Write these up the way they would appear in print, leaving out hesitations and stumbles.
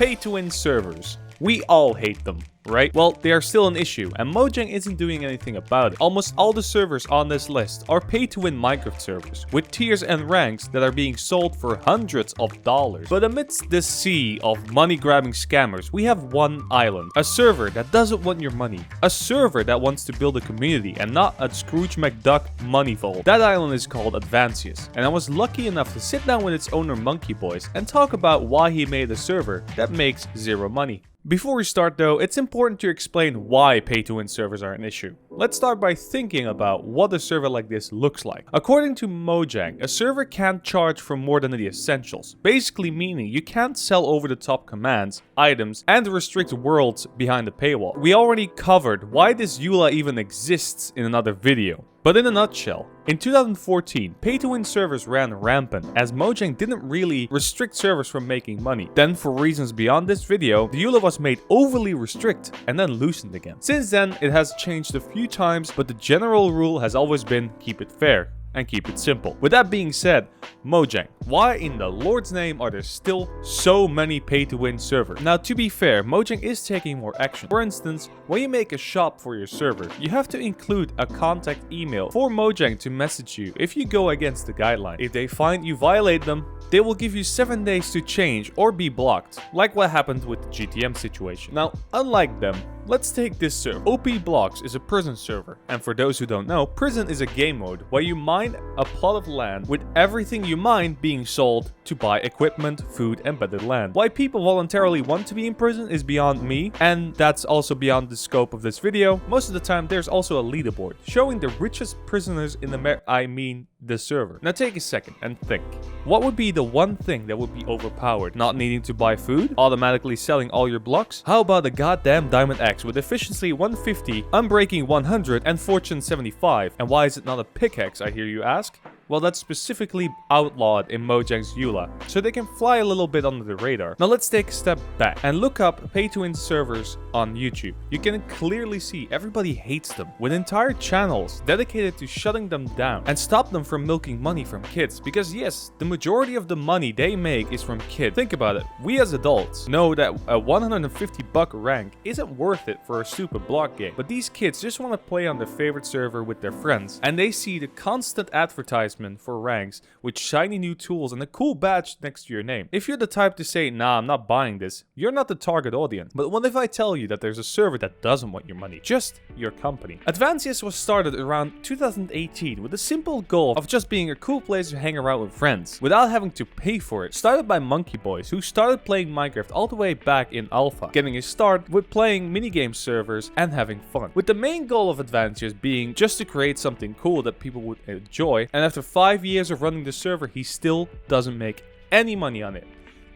Pay-to-win servers. We all hate them, right? Well, they are still an issue, and Mojang isn't doing anything about it. Almost all the servers on this list are pay-to-win Minecraft servers, with tiers and ranks that are being sold for hundreds of dollars. But amidst this sea of money-grabbing scammers, we have one island. A server that doesn't want your money. A server that wants to build a community and not a Scrooge McDuck money vault. That island is called Advancius, and I was lucky enough to sit down with its owner Monkeyboys and talk about why he made a server that makes zero money. Before we start though, it's important to explain why pay-to-win servers are an issue. Let's start by thinking about what a server like this looks like. According to Mojang, a server can't charge for more than the essentials, basically meaning you can't sell over-the-top commands, items, and restrict worlds behind the paywall. We already covered why this eula even exists in another video. But in a nutshell, in 2014, pay-to-win servers ran rampant as Mojang didn't really restrict servers from making money. Then, for reasons beyond this video, the eula was made overly restrict and then loosened again. Since then, it has changed a few times, but the general rule has always been keep it fair and keep it simple. With that being said, Mojang, why in the Lord's name are there still so many pay-to-win servers? Now, to be fair, Mojang is taking more action. For instance, when you make a shop for your server, you have to include a contact email for Mojang to message you if you go against the guideline. If they find you violate them, they will give you 7 days to change or be blocked, like what happened with the GTM situation. Now, unlike them, let's take this server. OP Blocks is a prison server, and for those who don't know, prison is a game mode where you mine a plot of land with everything you mine being sold to buy equipment, food, and better land. Why people voluntarily want to be in prison is beyond me, and that's also beyond the scope of this video. Most of the time, there's also a leaderboard showing the richest prisoners in the server. Now take a second and think. What would be the one thing that would be overpowered? Not needing to buy food? Automatically selling all your blocks? How about a goddamn Diamond Axe with efficiency 150, unbreaking 100, and fortune 75? And why is it not a pickaxe, I hear you ask? Well, that's specifically outlawed in Mojang's eula, so they can fly a little bit under the radar. Now let's take a step back and look up pay-to-win servers on YouTube. You can clearly see everybody hates them, with entire channels dedicated to shutting them down and stop them from milking money from kids. Because yes, the majority of the money they make is from kids. Think about it. We as adults know that a $150 rank isn't worth it for a stupid block game. But these kids just want to play on their favorite server with their friends, and they see the constant advertisement for ranks with shiny new tools and a cool badge next to your name. If you're the type to say, nah, I'm not buying this, you're not the target audience. But what if I tell you that there's a server that doesn't want your money, just your company? Advancius was started around 2018 with a simple goal of just being a cool place to hang around with friends without having to pay for it. Started by Monkeyboys, who started playing Minecraft all the way back in alpha, getting his start with playing minigame servers and having fun. With the main goal of Advancius being just to create something cool that people would enjoy, and after 5 years of running the server, he still doesn't make any money on it,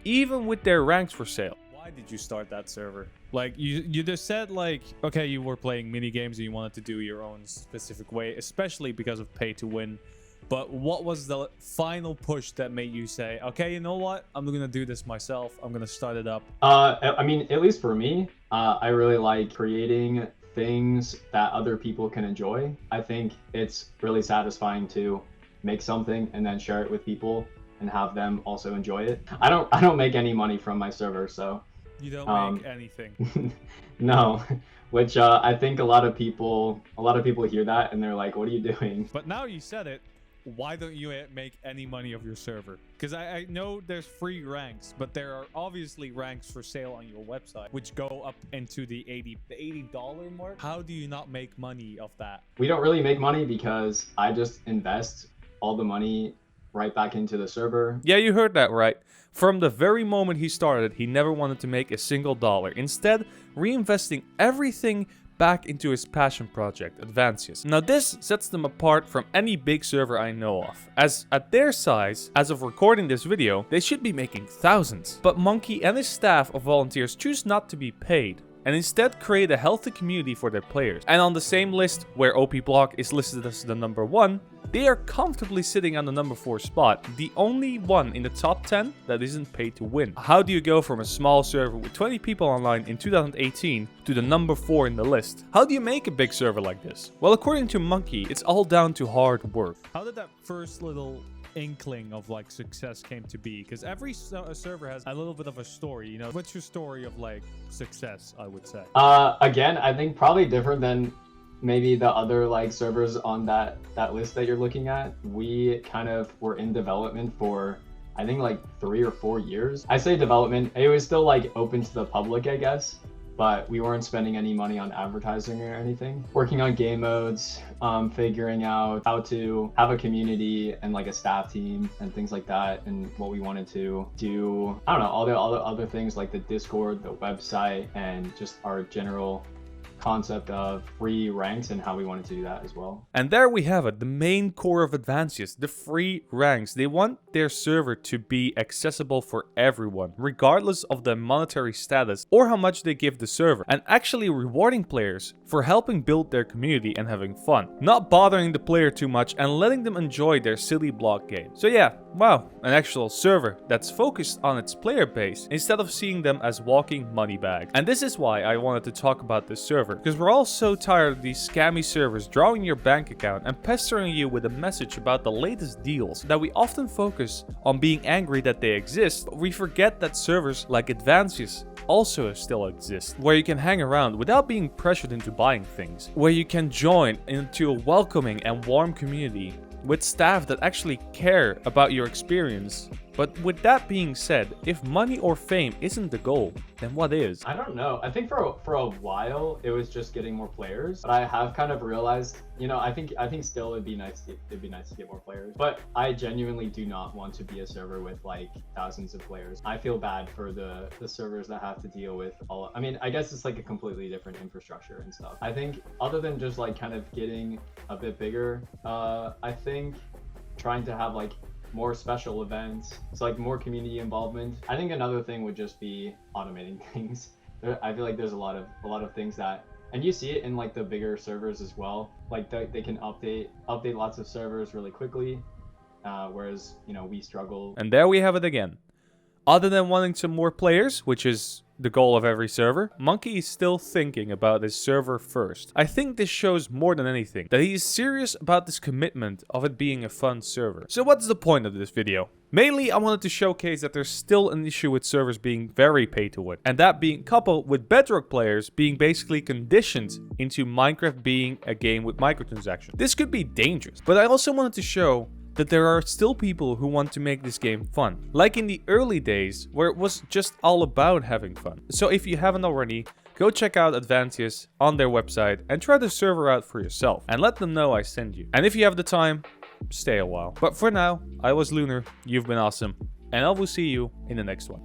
even with their ranks for sale. Why did you start that server? Like, you just said, like, okay, you were playing mini games and you wanted to do your own specific way, especially because of pay to win. But what was the final push that made you say, okay, you know what? I'm gonna do this myself. I'm gonna start it up. I mean, at least for me, I really like creating things that other people can enjoy. I think it's really satisfying to make something and then share it with people and have them also enjoy it. I don't make any money from my server, so you don't make anything. No, which I think a lot of people hear that and they're like, what are you doing? But now you said it, why don't you make any money of your server? Because I know there's free ranks, but there are obviously ranks for sale on your website which go up into the $80 mark. How do you not make money of that? We don't really make money because I just invest all the money right back into the server. Yeah, you heard that right. From the very moment he started, he never wanted to make a single dollar. Instead, reinvesting everything back into his passion project, Advancius. Now this sets them apart from any big server I know of, as at their size, as of recording this video, they should be making thousands. But Monkey and his staff of volunteers choose not to be paid, and instead create a healthy community for their players. And on the same list where OP Block is listed as the #1, they are comfortably sitting on the #4 spot, the only one in the top 10 that isn't paid to win. How do you go from a small server with 20 people online in 2018 to the #4 in the list? How do you make a big server like this? Well, according to Monkey, it's all down to hard work. How did that first little inkling of like success came to be? Because every server has a little bit of a story, you know. What's your story of like success, I would say? Again, I think probably different than maybe the other like servers on that list that you're looking at. We kind of were in development for I think like 3 or 4 years. I say development, it was still like open to the public, I guess, but we weren't spending any money on advertising or anything. Working on game modes, figuring out how to have a community and like a staff team and things like that, and what we wanted to do. I don't know, all the other things like the Discord, the website, and just our general concept of free ranks and how we wanted to do that as well. And there we have it, the main core of Advancius, the free ranks. They want their server to be accessible for everyone, regardless of their monetary status or how much they give the server, and actually rewarding players for helping build their community and having fun, not bothering the player too much and letting them enjoy their silly block game. So yeah, wow, an actual server that's focused on its player base instead of seeing them as walking money bags. And this is why I wanted to talk about this server, because we're all so tired of these scammy servers drawing your bank account and pestering you with a message about the latest deals, that we often focus on being angry that they exist, but we forget that servers like Advancius also still exist, where you can hang around without being pressured into buying things, where you can join into a welcoming and warm community with staff that actually care about your experience. But with that being said, if money or fame isn't the goal, then what is? I don't know. I think for a while it was just getting more players, but I have kind of realized, you know, I think still it'd be nice to get more players. But I genuinely do not want to be a server with like thousands of players. I feel bad for the servers that have to deal with all. I mean, I guess it's like a completely different infrastructure and stuff. I think other than just like kind of getting a bit bigger, I think trying to have like more special events, so like more community involvement. I think another thing would just be automating things. I feel like there's a lot of things that, and you see it in like the bigger servers as well. Like they can update lots of servers really quickly, whereas you know we struggle. And there we have it again. Other than wanting some more players, which is the goal of every server, Monkey is still thinking about his server first. I think this shows more than anything that he is serious about this commitment of it being a fun server. So what's the point of this video? Mainly, I wanted to showcase that there's still an issue with servers being very pay to win, and that being coupled with Bedrock players being basically conditioned into Minecraft being a game with microtransactions. This could be dangerous, but I also wanted to show that there are still people who want to make this game fun, like in the early days where it was just all about having fun. So if you haven't already, go check out Advancius on their website and try the server out for yourself and let them know I sent you. And if you have the time, stay a while. But for now, I was Lunar, you've been awesome, and I will see you in the next one.